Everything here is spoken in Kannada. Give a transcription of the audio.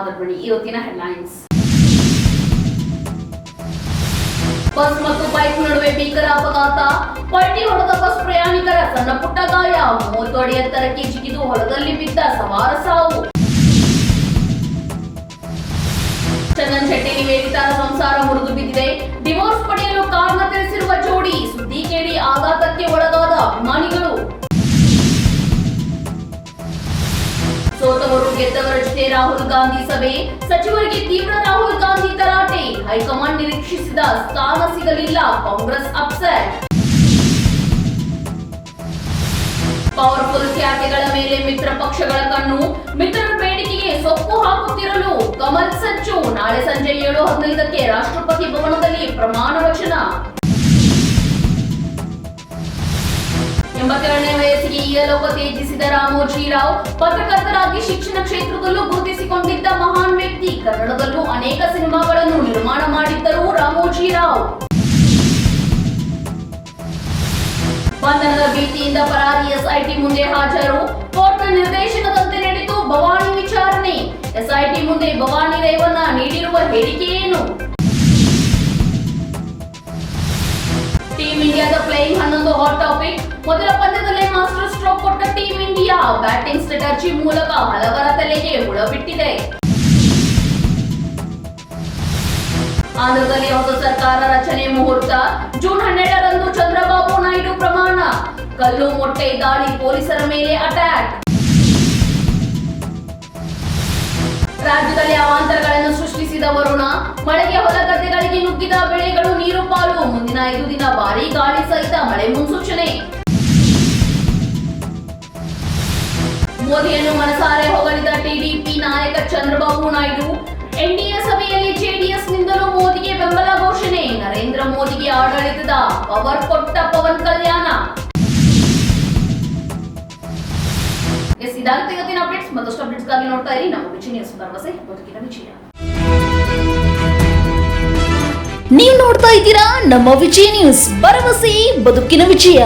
ಹಾಗಾದ್ರೆ ಬನ್ನಿ ಇವತ್ತಿನ ಹೆಡ್ಲೈನ್ಸ್. ಬಸ್ ಮತ್ತು ಬೈಕ್ ನಡುವೆ ಭೀಕರ ಅಪಘಾತ, ಪಲ್ಟಿ ಹೊಡೆದ ಬಸ್ ಪ್ರಯಾಣಿಕರ ಸಣ್ಣ ಪುಟ್ಟ ಗಾಯ, 30 ಅಡಿ ಎತ್ತರಕ್ಕೆ ಜಿಗಿದು ಹೊಲದಲ್ಲಿ ಬಿದ್ದ ಸವಾರ ಸಾವು. ಚಂದನ್ ಶೆಟ್ಟಿ ನಿವೇದಿತರ ಸಂಸಾರ ಮುರಿದು ಬಿದ್ದಿದೆ, ಡಿವೋರ್ಸ್ ಪಡೆಯಲು ಕಾರಣ ತಿಳಿಸಿರುವ ಜೋಡಿ, ಸುದ್ದಿ ಕೇಳಿ ಆಘಾತಕ್ಕೆ ಒಳಗಾದ ಅಭಿಮಾನಿಗಳು. ಸೋತವರು ಗೆದ್ದವರ ಜೊತೆ ರಾಹುಲ್ ಗಾಂಧಿ ಸಭೆ, ಸಚಿವರಿಗೆ ತೀವ್ರ ರಾಹುಲ್ ಗಾಂಧಿ ತರಾಟೆ, ಹೈಕಮಾಂಡ್ ನಿರೀಕ್ಷಿಸಿದ ಸ್ಥಾನ ಸಿಗಲಿಲ್ಲ, ಕಾಂಗ್ರೆಸ್ ಅಪ್ಸೆಟ್. ಪವರ್ಫುಲ್ ಖ್ಯಾತಿಗಳ ಮೇಲೆ ಮಿತ್ರ ಪಕ್ಷಗಳ ಕಣ್ಣು, ಮಿತ್ರರ ಬೇಡಿಕೆಗೆ ಸೊಪ್ಪು ಹಾಕುತ್ತಿರಲು ಕಮಲ್ ಸಚ್ಚು, ನಾಳೆ ಸಂಜೆ 7:15ಕ್ಕೆ ರಾಷ್ಟ್ರಪತಿ ಭವನದಲ್ಲಿ ಪ್ರಮಾಣ ವಚನ. 82ನೇ ವಯಸ್ಸಿಗೆ ಇಹಲೋಕ ತ್ಯಜಿಸಿದ ರಾಮೋಜಿರಾವ್, ಪತ್ರಕರ್ತರಾಗಿ ಶಿಕ್ಷಣ ಕ್ಷೇತ್ರದಲ್ಲೂ ಗುರುತಿಸಿಕೊಂಡಿದ್ದ ಮಹಾನ್ ವ್ಯಕ್ತಿ, ಕನ್ನಡದಲ್ಲೂ ಅನೇಕ ಸಿನಿಮಾಗಳನ್ನು ನಿರ್ಮಾಣ ಮಾಡಿದ್ದರು ರಾಮೋಜಿರಾವ್. ಬಂಧನದ ಭೀತಿಯಿಂದ ಪರಾರಿ ಎಸ್ಐಟಿ ಮುಂದೆ ಹಾಜರು, ಕೋರ್ಟ್ನ ನಿರ್ದೇಶನದಂತೆ ನಡೆಯಿತು ಭವಾನಿ ವಿಚಾರಣೆ. ಎಸ್ಐಟಿ ಮುಂದೆ ಭವಾನಿ ರೇವಣ್ಣ ನೀಡಿರುವ ಹೇಳಿಕೆ ಏನು? ಟೀಮ್ ಇಂಡಿಯಾದ ಪ್ಲೇಯಿಂಗ್ 11 ಹಾಟ್ ಟಾಪಿಕ್. ಮೊದಲ ಪಂದ್ಯದಲ್ಲೇ ಮಾಸ್ಟರ್ ಸ್ಟ್ರೋಕ್ ಕೊಟ್ಟ ಟೀಮ್ ಇಂಡಿಯಾ, ಬ್ಯಾಟಿಂಗ್ ಸ್ಟ್ರಾಟಜಿ ಮೂಲಕ ಹಲವರ ತಲೆಗೆ ಹುಳ ಬಿಟ್ಟಿದೆ. ಆಂಧ್ರದಲ್ಲಿ ಹೊಸ ಸರ್ಕಾರ ರಚನೆ ಮುಹೂರ್ತ, ಜೂನ್ 12ರಂದು ಚಂದ್ರಬಾಬು ನಾಯ್ಡು ಪ್ರಮಾಣ. ಕಲ್ಲು ಮೊಟ್ಟೆ ದಾಳಿ, ಪೊಲೀಸರ ಮೇಲೆ ಅಟ್ಯಾಕ್. ರಾಜ್ಯದಲ್ಲಿ ಅವಾಂತರಗಳನ್ನು ಸೃಷ್ಟಿಸಿದ ವರುಣ, ಮಳೆಗೆ ಹೊಲ ಗದ್ದೆಗಳಿಗೆ ನುಗ್ಗಿದ ಬೆಳೆಗಳು ನೀರು ಪಾಲು, ಮುಂದಿನ 5 ದಿನ ಭಾರೀ ಗಾಳಿ ಸಹಿತ ಮಳೆ ಮುನ್ಸೂಚನೆ. ಮೋದಿಯನ್ನು ಮನಸಾರೆ ಹೊಗಳಿದ ಟಿಡಿಪಿ ನಾಯಕ ಚಂದ್ರಬಾಬು ನಾಯ್ಡು, ಎನ್ಡಿಎ ಸಭೆಯಲ್ಲಿ ಜೆಡಿಎಸ್ನಿಂದಲೂ ಮೋದಿಗೆ ಬೆಂಬಲ ಘೋಷಣೆ, ನರೇಂದ್ರ ಮೋದಿಗೆ ಆಡಳಿತದ ಪವರ್ ಕೊಟ್ಟ ಪವನ್ ಕಲ್ಯಾಣ. ಇದಾಗುತ್ತೆ ಇವತ್ತಿನ ಅಪ್ಡೇಟ್ಸ್. ಮತ್ತಷ್ಟು ಅಪ್ಡೇಟ್ಸ್ಗಾಗಿ ನೋಡ್ತಾ ಇರಿ ನಮ್ಮ ವಿಜಯ ನ್ಯೂಸ್, ಭರವಸೆ ಬದುಕಿನ ವಿಜಯ. ನೀವು ನೋಡ್ತಾ ಇದ್ದೀರಾ ನಮ್ಮ ವಿಜಯ ನ್ಯೂಸ್, ಭರವಸೆ ಬದುಕಿನ ವಿಜಯ.